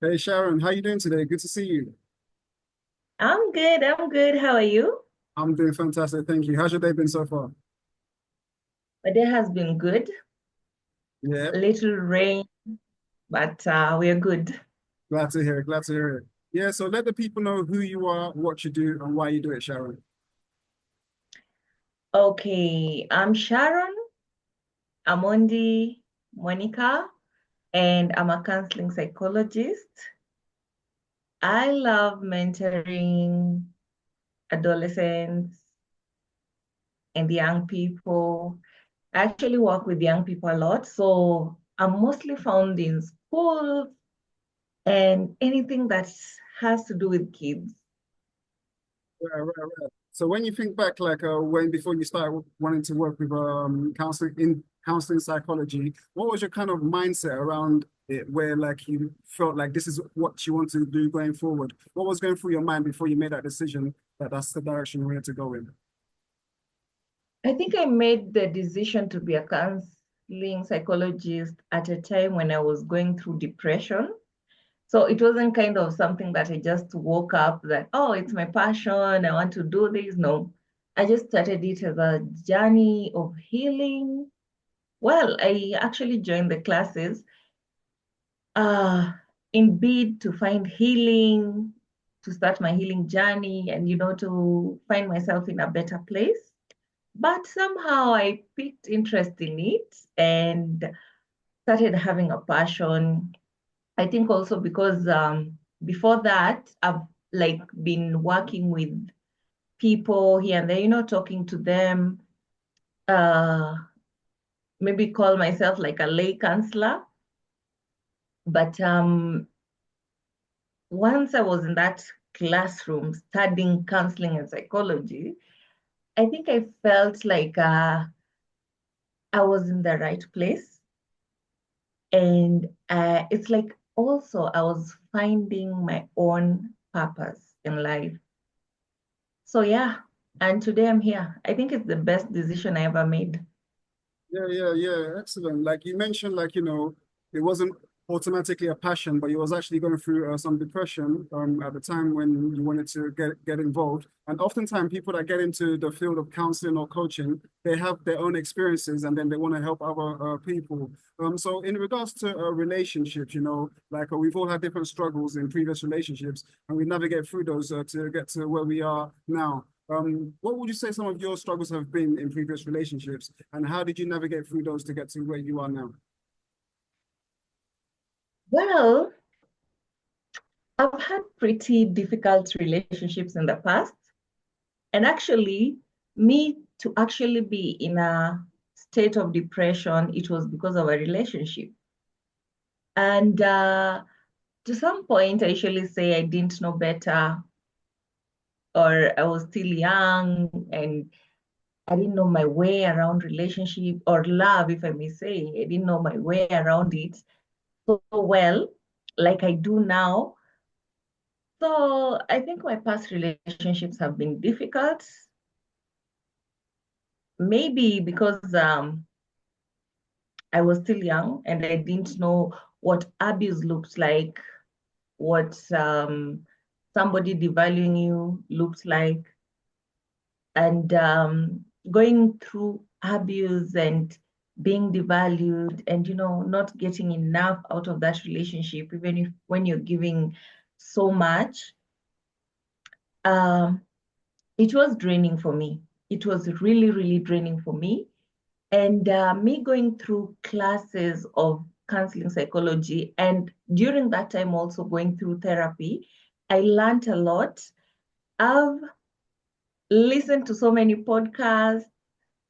Hey Sharon, how you doing today? Good to see you. I'm good. I'm good. How are you? I'm doing fantastic, thank you. How's your day been so far? My day has been good. Yeah, A little rain, but we're good. glad to hear it. Glad to hear it. Yeah, so let the people know who you are, what you do, and why you do it, Sharon. Okay, I'm Sharon Amondi Monica, and I'm a counseling psychologist. I love mentoring adolescents and young people. I actually work with young people a lot, so I'm mostly found in schools and anything that has to do with kids. Right. So when you think back, like when before you started wanting to work with counseling in counseling psychology, what was your kind of mindset around it, where like you felt like this is what you want to do going forward? What was going through your mind before you made that decision that that's the direction you wanted to go in? I think I made the decision to be a counseling psychologist at a time when I was going through depression. So it wasn't kind of something that I just woke up that, oh, it's my passion, I want to do this. No, I just started it as a journey of healing. Well, I actually joined the classes uh, in bid to find healing, to start my healing journey and, to find myself in a better place. But somehow I picked interest in it and started having a passion. I think also because before that, I've like been working with people here and there, talking to them, uh, maybe call myself like a lay counselor. But once I was in that classroom studying counseling and psychology, I think I felt like I was in the right place. And it's like also I was finding my own purpose in life. So yeah, and today I'm here. I think it's the best decision I ever made. Yeah. Excellent. Like you mentioned, like, it wasn't automatically a passion, but you was actually going through some depression at the time when you wanted to get involved. And oftentimes, people that get into the field of counseling or coaching, they have their own experiences, and then they want to help other people. So in regards to relationships, like we've all had different struggles in previous relationships, and we navigate through those to get to where we are now. What would you say some of your struggles have been in previous relationships, and how did you navigate through those to get to where you are now? Well, I've had pretty difficult relationships in the past. And actually, me to actually be in a state of depression, it was because of a relationship. And to some point, I usually say I didn't know better, or I was still young and I didn't know my way around relationship or love, if I may say. I didn't know my way around it so well, like I do now. So I think my past relationships have been difficult, maybe because I was still young and I didn't know what abuse looked like, what somebody devaluing you looked like, and going through abuse and being devalued and not getting enough out of that relationship, even if when you're giving so much, um, it was draining for me. It was really, really draining for me. And me going through classes of counseling psychology, and during that time also going through therapy, I learned a lot. I've listened to so many podcasts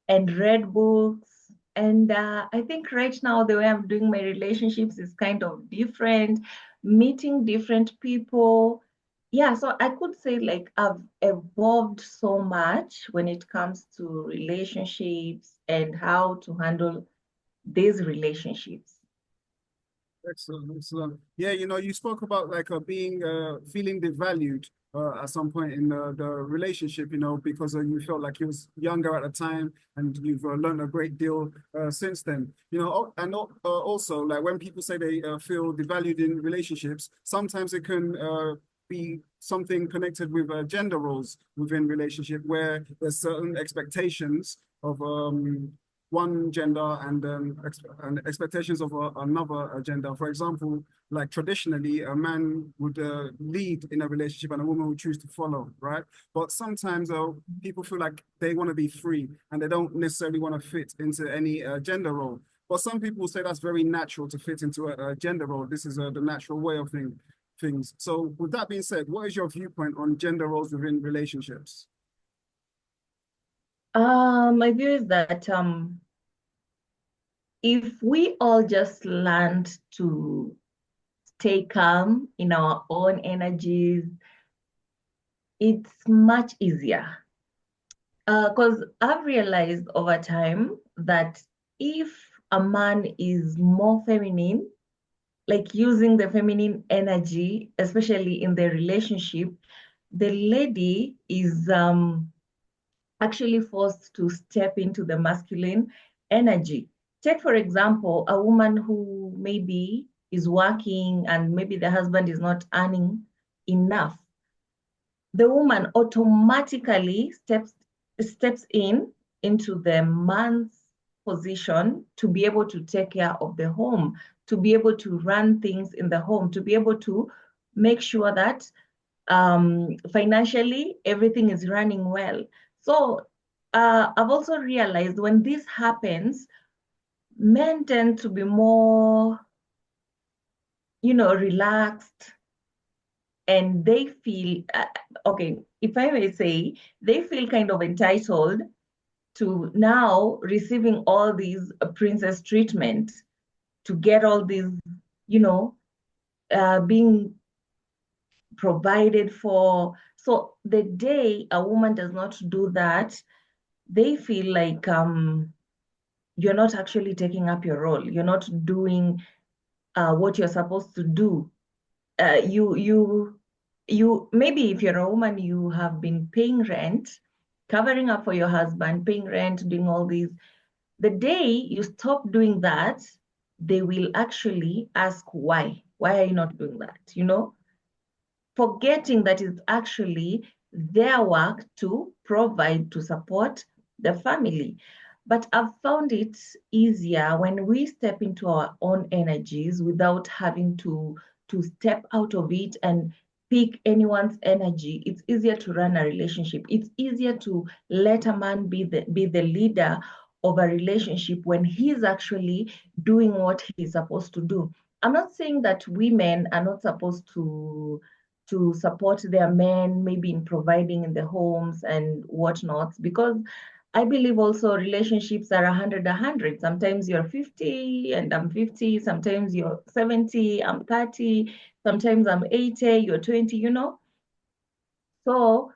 and read books. And I think right now, the way I'm doing my relationships is kind of different, meeting different people. Yeah, so I could say like I've evolved so much when it comes to relationships and how to handle these relationships. Excellent, excellent. Yeah, you spoke about like being feeling devalued at some point in the relationship, because you felt like you was younger at the time, and you've learned a great deal since then. And also like when people say they feel devalued in relationships, sometimes it can be something connected with gender roles within relationship, where there's certain expectations of one gender and expectations of another gender. For example, like traditionally, a man would lead in a relationship and a woman would choose to follow, right? But sometimes people feel like they want to be free and they don't necessarily want to fit into any gender role. But some people say that's very natural to fit into a gender role. This is the natural way of things. So with that being said, what is your viewpoint on gender roles within relationships? My view is that if we all just learned to stay calm in our own energies, it's much easier. Because I've realized over time that if a man is more feminine, like using the feminine energy, especially in the relationship, the lady is actually forced to step into the masculine energy. Take, for example, a woman who maybe is working and maybe the husband is not earning enough. The woman automatically steps into the man's position to be able to take care of the home, to be able to run things in the home, to be able to make sure that financially everything is running well. So I've also realized when this happens, men tend to be more, relaxed, and they feel, okay, if I may say, they feel kind of entitled to now receiving all these princess treatment, to get all these, being provided for. So the day a woman does not do that, they feel like you're not actually taking up your role. You're not doing what you're supposed to do. You maybe if you're a woman, you have been paying rent, covering up for your husband, paying rent, doing all these. The day you stop doing that, they will actually ask why. Why are you not doing that? Forgetting that it's actually their work to provide, to support the family. But I've found it easier when we step into our own energies without having to step out of it and pick anyone's energy. It's easier to run a relationship. It's easier to let a man be the leader of a relationship when he's actually doing what he's supposed to do. I'm not saying that women are not supposed to support their men, maybe in providing in the homes and whatnot, because I believe also relationships are 100. Sometimes you're 50 and I'm 50. Sometimes you're 70, I'm 30. Sometimes I'm 80, you're 20. So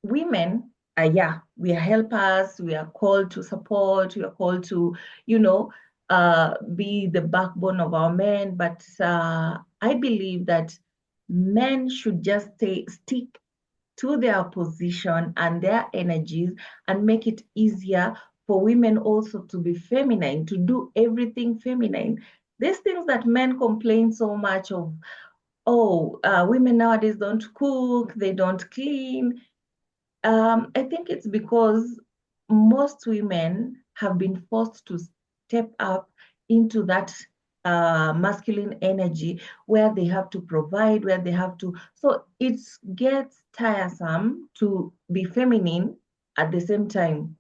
women are, yeah, we are helpers, we are called to support, we are called to, be the backbone of our men. But I believe that men should just stick to their position and their energies and make it easier for women also to be feminine, to do everything feminine. These things that men complain so much of, oh, women nowadays don't cook, they don't clean. I think it's because most women have been forced to step up into that masculine energy where they have to provide, where they have to. So it gets tiresome to be feminine at the same time.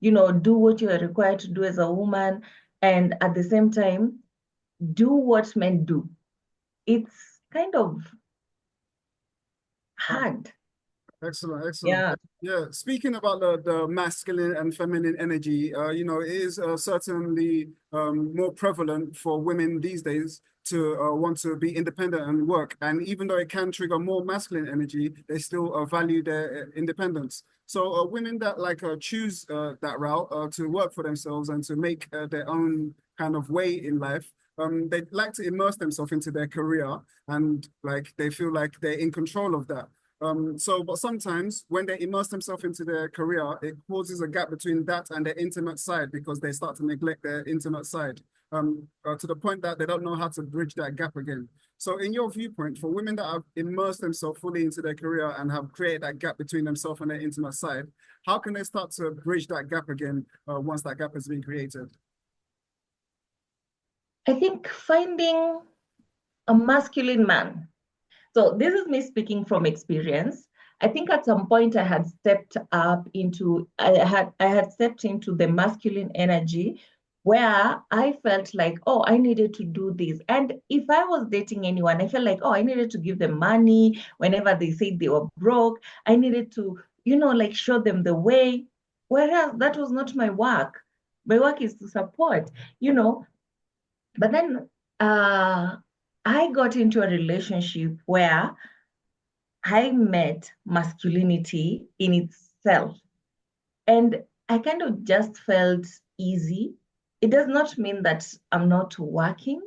Do what you are required to do as a woman, and at the same time, do what men do. It's kind of hard. Excellent, excellent. Yeah. Yeah, speaking about the masculine and feminine energy, it is certainly more prevalent for women these days to want to be independent and work. And even though it can trigger more masculine energy, they still value their independence. So women that like choose that route to work for themselves and to make their own kind of way in life, they like to immerse themselves into their career, and like they feel like they're in control of that. But sometimes when they immerse themselves into their career, it causes a gap between that and their intimate side, because they start to neglect their intimate side, to the point that they don't know how to bridge that gap again. So in your viewpoint, for women that have immersed themselves fully into their career and have created that gap between themselves and their intimate side, how can they start to bridge that gap again once that gap has been created? I think finding a masculine man. So this is me speaking from experience. I think at some point I had stepped into the masculine energy where I felt like, oh, I needed to do this. And if I was dating anyone, I felt like, oh, I needed to give them money whenever they said they were broke. I needed to, like show them the way. Whereas that was not my work. My work is to support, you know. But then I got into a relationship where I met masculinity in itself. And I kind of just felt easy. It does not mean that I'm not working.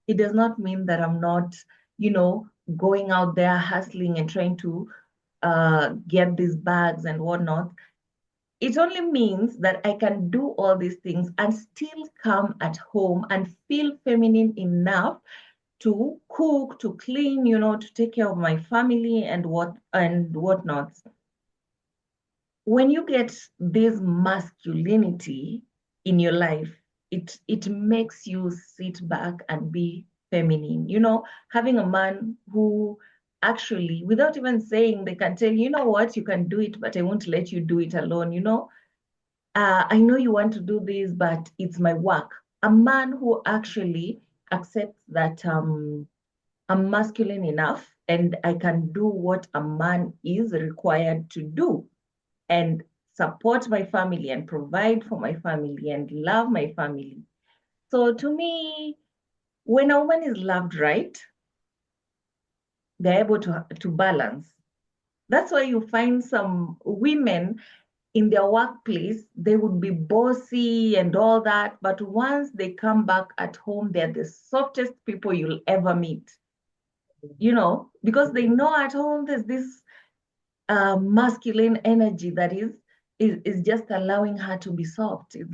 It does not mean that I'm not, going out there hustling and trying to get these bags and whatnot. It only means that I can do all these things and still come at home and feel feminine enough to cook, to clean, to take care of my family and whatnot. When you get this masculinity in your life, it makes you sit back and be feminine. Having a man who actually, without even saying, they can tell you, know what, you can do it, but I won't let you do it alone. I know you want to do this, but it's my work. A man who actually accepts that I'm masculine enough and I can do what a man is required to do and support my family and provide for my family and love my family. So to me, when a woman is loved right, they're able to balance. That's why you find some women in their workplace, they would be bossy and all that. But once they come back at home, they're the softest people you'll ever meet, because they know at home there's this masculine energy that is just allowing her to be soft, is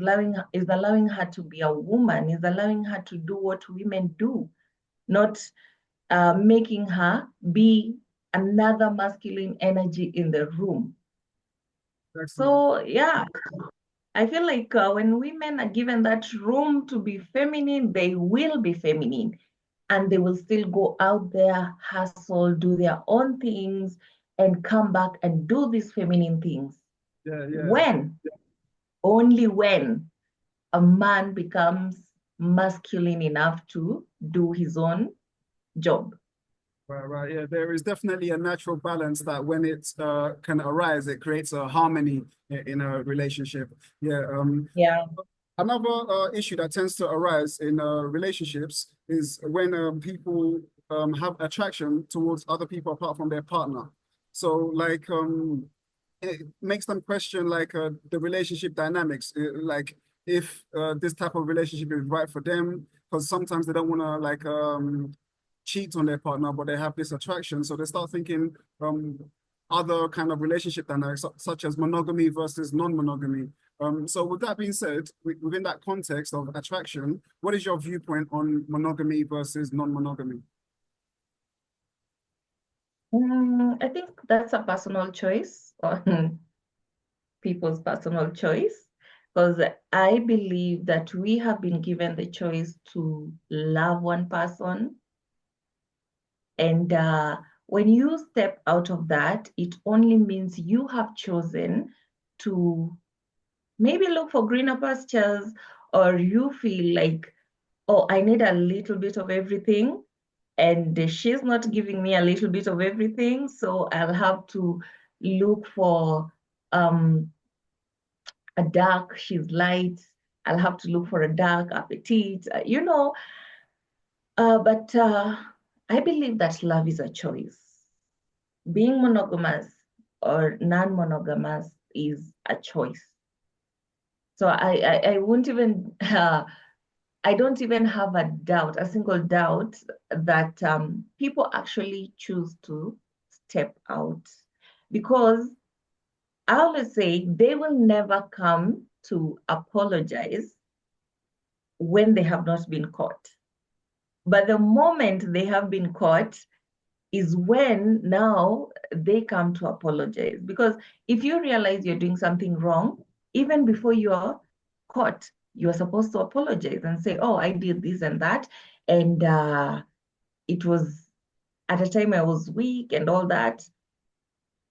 allowing her to be a woman, is allowing her to do what women do, not making her be another masculine energy in the room. Excellent. So yeah, I feel like when women are given that room to be feminine, they will be feminine and they will still go out there, hustle, do their own things, and come back and do these feminine things. Yeah, yeah. When, only when a man becomes masculine enough to do his own job. Right, right. Yeah, there is definitely a natural balance that when it can arise, it creates a harmony in a relationship. Yeah. Yeah. Another issue that tends to arise in relationships is when people have attraction towards other people apart from their partner. So, like, it makes them question like the relationship dynamics, like if this type of relationship is right for them, because sometimes they don't want to like cheat on their partner, but they have this attraction. So they start thinking other kind of relationship dynamics, such as monogamy versus non-monogamy. So with that being said, within that context of attraction, what is your viewpoint on monogamy versus non-monogamy? I think that's a personal choice on people's personal choice, because I believe that we have been given the choice to love one person. And when you step out of that, it only means you have chosen to maybe look for greener pastures, or you feel like, oh, I need a little bit of everything. And she's not giving me a little bit of everything. So I'll have to look for a dark, she's light. I'll have to look for a dark, a petite, but I believe that love is a choice. Being monogamous or non-monogamous is a choice. So I won't even I don't even have a doubt, a single doubt that people actually choose to step out, because I always say they will never come to apologize when they have not been caught. But the moment they have been caught is when now they come to apologize. Because if you realize you're doing something wrong, even before you're caught, you're supposed to apologize and say, oh, I did this and that. And it was at a time I was weak and all that.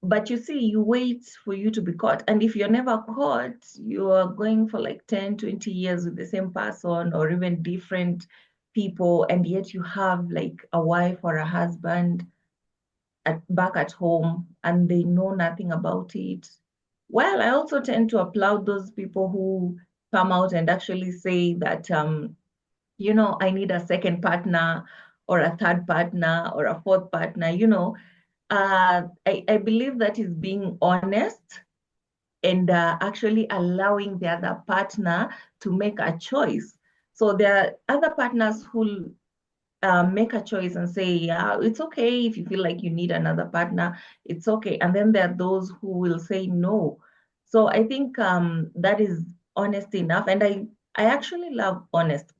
But you see, you wait for you to be caught. And if you're never caught, you are going for like 10, 20 years with the same person or even different people. And yet you have like a wife or a husband back at home and they know nothing about it. Well, I also tend to applaud those people who come out and actually say that, I need a second partner or a third partner or a fourth partner. I believe that is being honest and actually allowing the other partner to make a choice. So there are other partners who make a choice and say, yeah, it's okay if you feel like you need another partner, it's okay. And then there are those who will say no. So I think that is honest enough. And I actually love honest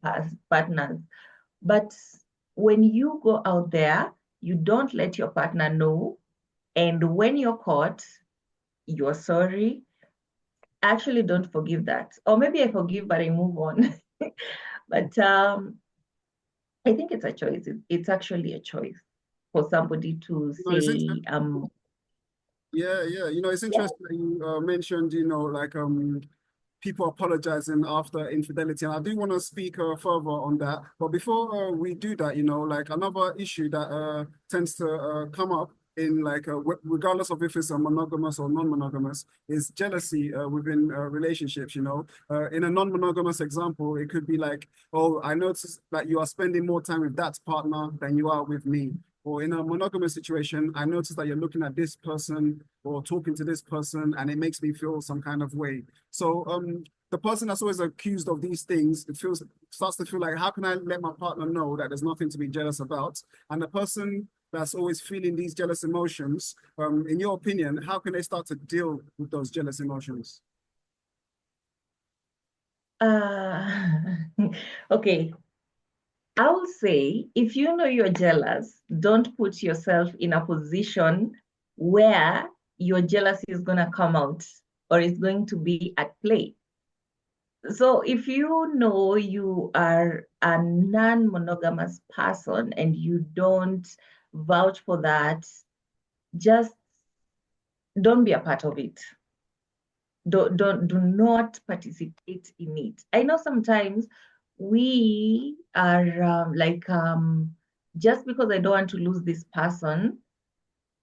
partners. But when you go out there, you don't let your partner know. And when you're caught, you're sorry. I actually don't forgive that. Or maybe I forgive, but I move on. But I think it's a choice. It's actually a choice for somebody to It's say, interesting. Yeah, yeah. It's yeah, interesting that you mentioned, like people apologizing after infidelity. And I do want to speak further on that. But before we do that, like another issue that tends to come up in like regardless of if it's a monogamous or non-monogamous, is jealousy within relationships. In a non-monogamous example, it could be like, oh, I noticed that you are spending more time with that partner than you are with me. Or in a monogamous situation, I notice that you're looking at this person or talking to this person, and it makes me feel some kind of way. So the person that's always accused of these things, it starts to feel like, how can I let my partner know that there's nothing to be jealous about? And the person that's always feeling these jealous emotions, in your opinion, how can they start to deal with those jealous emotions? okay. I will say, if you know you're jealous, don't put yourself in a position where your jealousy is going to come out or is going to be at play. So if you know you are a non-monogamous person and you don't vouch for that, just don't be a part of it. Do not participate in it. I know sometimes we are just because I don't want to lose this person,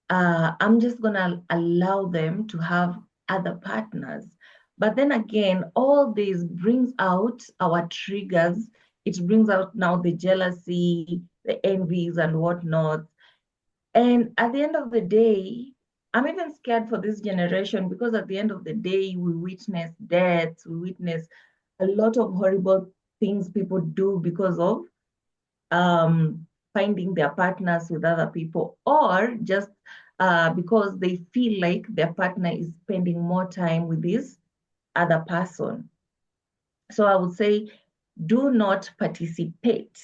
I'm just gonna allow them to have other partners. But then again, all this brings out our triggers. It brings out now the jealousy, the envies, and whatnot. And at the end of the day, I'm even scared for this generation because at the end of the day, we witness deaths, we witness a lot of horrible things people do because of finding their partners with other people, or just because they feel like their partner is spending more time with this other person. So I would say, do not participate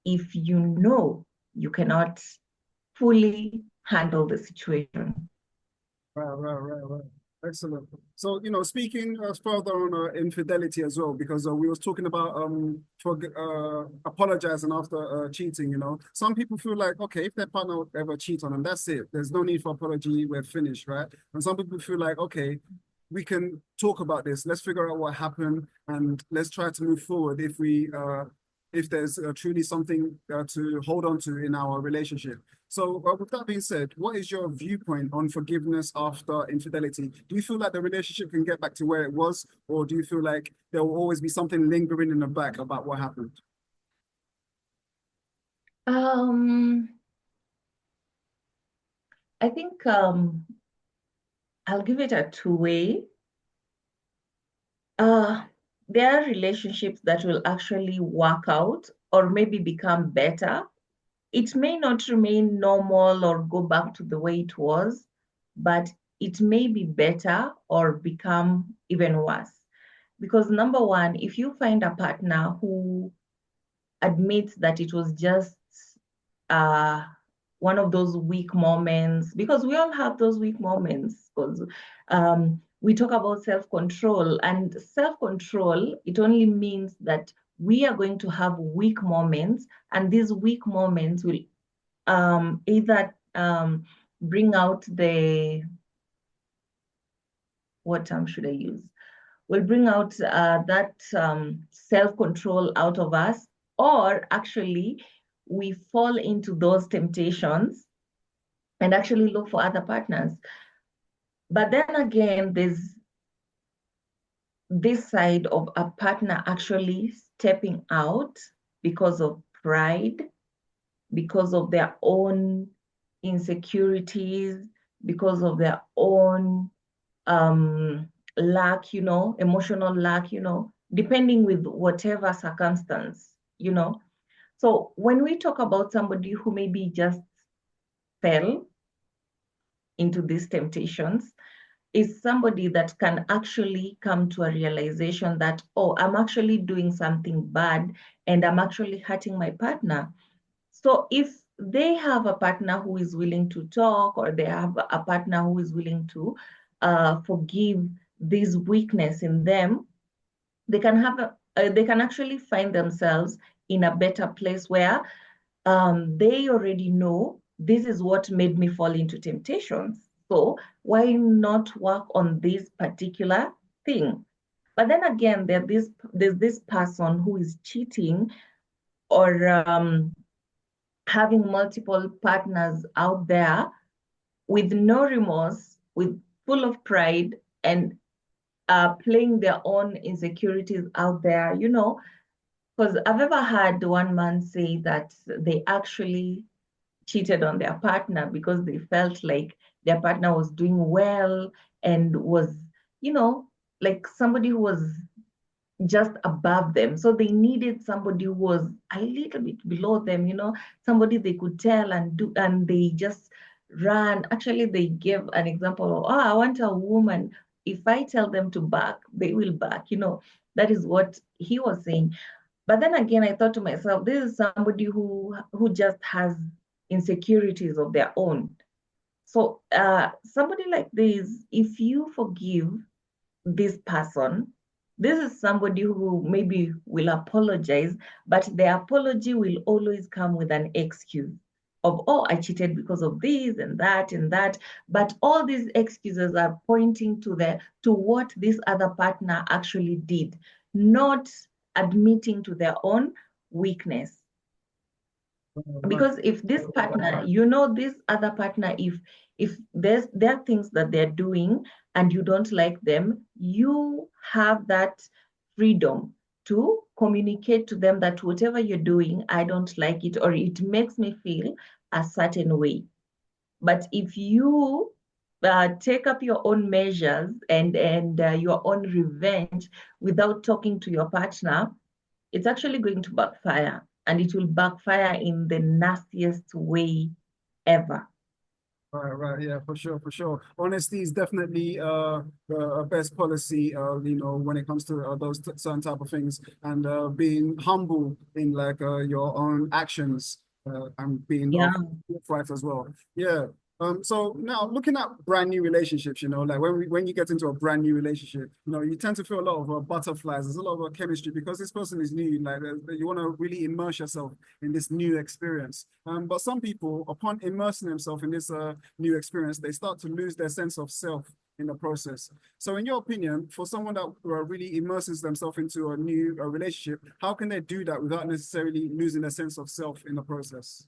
if you know you cannot fully handle the situation. Right. Excellent. So, speaking further on infidelity as well, because we was talking about for apologizing after cheating. Some people feel like, okay, if their partner would ever cheat on them, that's it. There's no need for apology. We're finished, right? And some people feel like, okay, we can talk about this. Let's figure out what happened, and let's try to move forward if there's truly something to hold on to in our relationship. So, with that being said, what is your viewpoint on forgiveness after infidelity? Do you feel like the relationship can get back to where it was, or do you feel like there will always be something lingering in the back about what happened? Um, I think I'll give it a two-way. there are relationships that will actually work out or maybe become better. It may not remain normal or go back to the way it was, but it may be better or become even worse. Because number one, if you find a partner who admits that it was just uh, one of those weak moments, because we all have those weak moments, because we talk about self-control, and self-control, it only means that we are going to have weak moments, and these weak moments will either bring out what term should I use? Will bring out that self-control out of us, or actually we fall into those temptations and actually look for other partners. But then again, there's this side of a partner actually stepping out because of pride, because of their own insecurities, because of their own lack, emotional lack, depending with whatever circumstance, So when we talk about somebody who maybe just fell into these temptations, is somebody that can actually come to a realization that, oh, I'm actually doing something bad and I'm actually hurting my partner. So if they have a partner who is willing to talk, or they have a partner who is willing to forgive this weakness in them, they can they can actually find themselves in a better place where they already know this is what made me fall into temptations. So why not work on this particular thing? But then again, there's this person who is cheating or having multiple partners out there with no remorse, with full of pride, and playing their own insecurities out there, because I've ever had one man say that they actually cheated on their partner because they felt like their partner was doing well and was, you know, like somebody who was just above them. So they needed somebody who was a little bit below them, somebody they could tell and do, and they just ran. Actually, they gave an example of, oh, I want a woman. If I tell them to back, they will back. That is what he was saying. But then again, I thought to myself, this is somebody who just has insecurities of their own. So somebody like this, if you forgive this person, this is somebody who maybe will apologize, but the apology will always come with an excuse of, oh, I cheated because of this and that and that. But all these excuses are pointing to what this other partner actually did, not admitting to their own weakness. Right. Because if this partner, this other partner, if there are things that they're doing and you don't like them, you have that freedom to communicate to them that whatever you're doing, I don't like it, or it makes me feel a certain way. But if you take up your own measures and your own revenge without talking to your partner, it's actually going to backfire, and it will backfire in the nastiest way ever. Right, yeah, for sure, for sure. Honesty is definitely the best policy, when it comes to those certain type of things, and being humble in like your own actions, and being Yeah. forthright as well. Yeah. So now looking at brand new relationships, like when you get into a brand new relationship, you tend to feel a lot of butterflies. There's a lot of chemistry because this person is new. Like you want to really immerse yourself in this new experience. But some people, upon immersing themselves in this new experience, they start to lose their sense of self in the process. So, in your opinion, for someone that really immerses themselves into a new relationship, how can they do that without necessarily losing their sense of self in the process?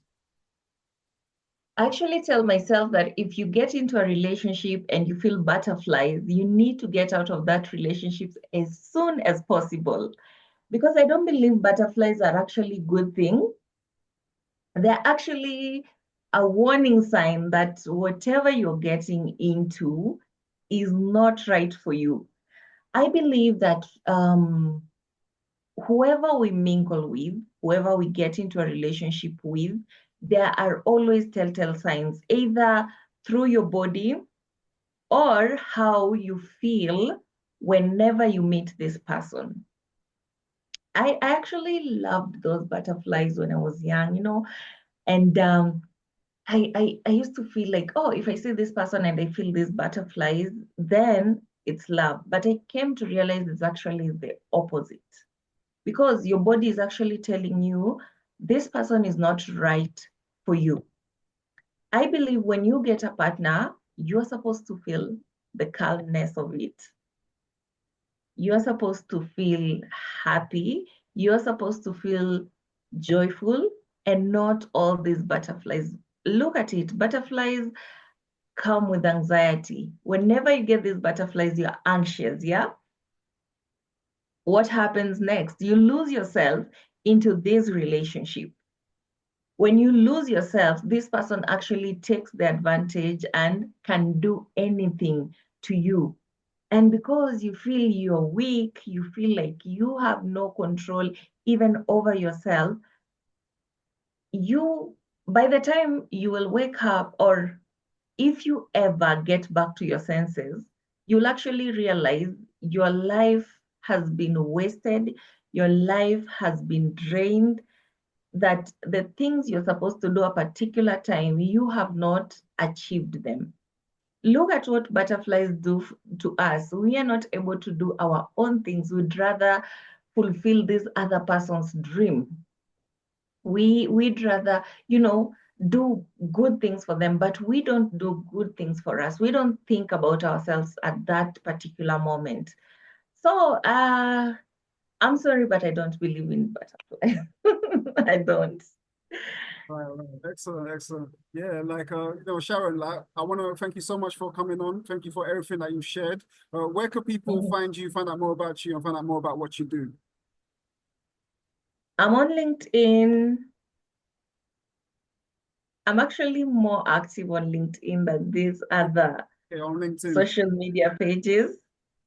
I actually tell myself that if you get into a relationship and you feel butterflies, you need to get out of that relationship as soon as possible. Because I don't believe butterflies are actually good thing. They're actually a warning sign that whatever you're getting into is not right for you. I believe that whoever we mingle with, whoever we get into a relationship with, there are always telltale signs, either through your body or how you feel whenever you meet this person. I actually loved those butterflies when I was young, and I used to feel like, oh, if I see this person and I feel these butterflies, then it's love. But I came to realize it's actually the opposite, because your body is actually telling you this person is not right for you. I believe when you get a partner, you're supposed to feel the calmness of it. You're supposed to feel happy. You're supposed to feel joyful, and not all these butterflies. Look at it. Butterflies come with anxiety. Whenever you get these butterflies, you're anxious, yeah? What happens next? You lose yourself into this relationship. When you lose yourself, this person actually takes the advantage and can do anything to you. And because you feel you're weak, you feel like you have no control even over yourself, by the time you will wake up, or if you ever get back to your senses, you'll actually realize your life has been wasted, your life has been drained, that the things you're supposed to do a particular time, you have not achieved them. Look at what butterflies do to us. We are not able to do our own things. We'd rather fulfill this other person's dream. We'd rather, do good things for them, but we don't do good things for us. We don't think about ourselves at that particular moment. So I'm sorry, but I don't believe in butterflies. I don't. Right. Excellent, excellent. Yeah, Sharon, like, I want to thank you so much for coming on. Thank you for everything that you've shared. Where could people find you, find out more about you, and find out more about what you do? I'm on LinkedIn. I'm actually more active on LinkedIn than these other Okay, on LinkedIn. social media pages.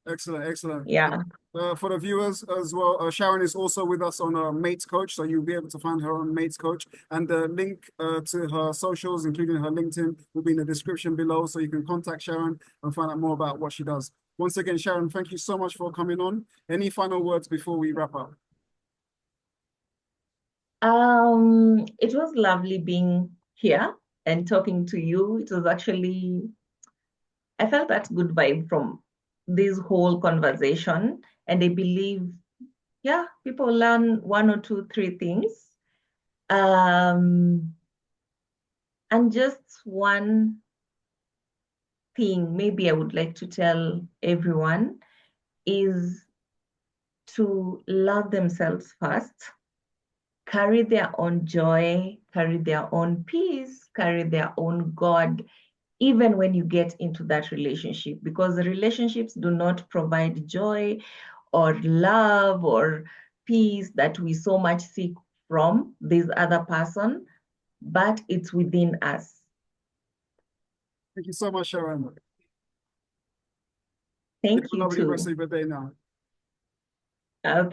Excellent, excellent. Yeah. For the viewers as well, Sharon is also with us on Mates Coach, so you'll be able to find her on Mates Coach. And the link to her socials, including her LinkedIn, will be in the description below, so you can contact Sharon and find out more about what she does. Once again, Sharon, thank you so much for coming on. Any final words before we wrap up? It was lovely being here and talking to you. It was actually, I felt that good vibe from this whole conversation. And I believe, yeah, people learn one or two, three things. Um, and just one thing maybe I would like to tell everyone is to love themselves first, carry their own joy, carry their own peace, carry their own God, even when you get into that relationship, because the relationships do not provide joy or love or peace that we so much seek from this other person, but it's within us. Thank you so much, Sharon. Thank Have a you lovely rest too. of your day now. Okay.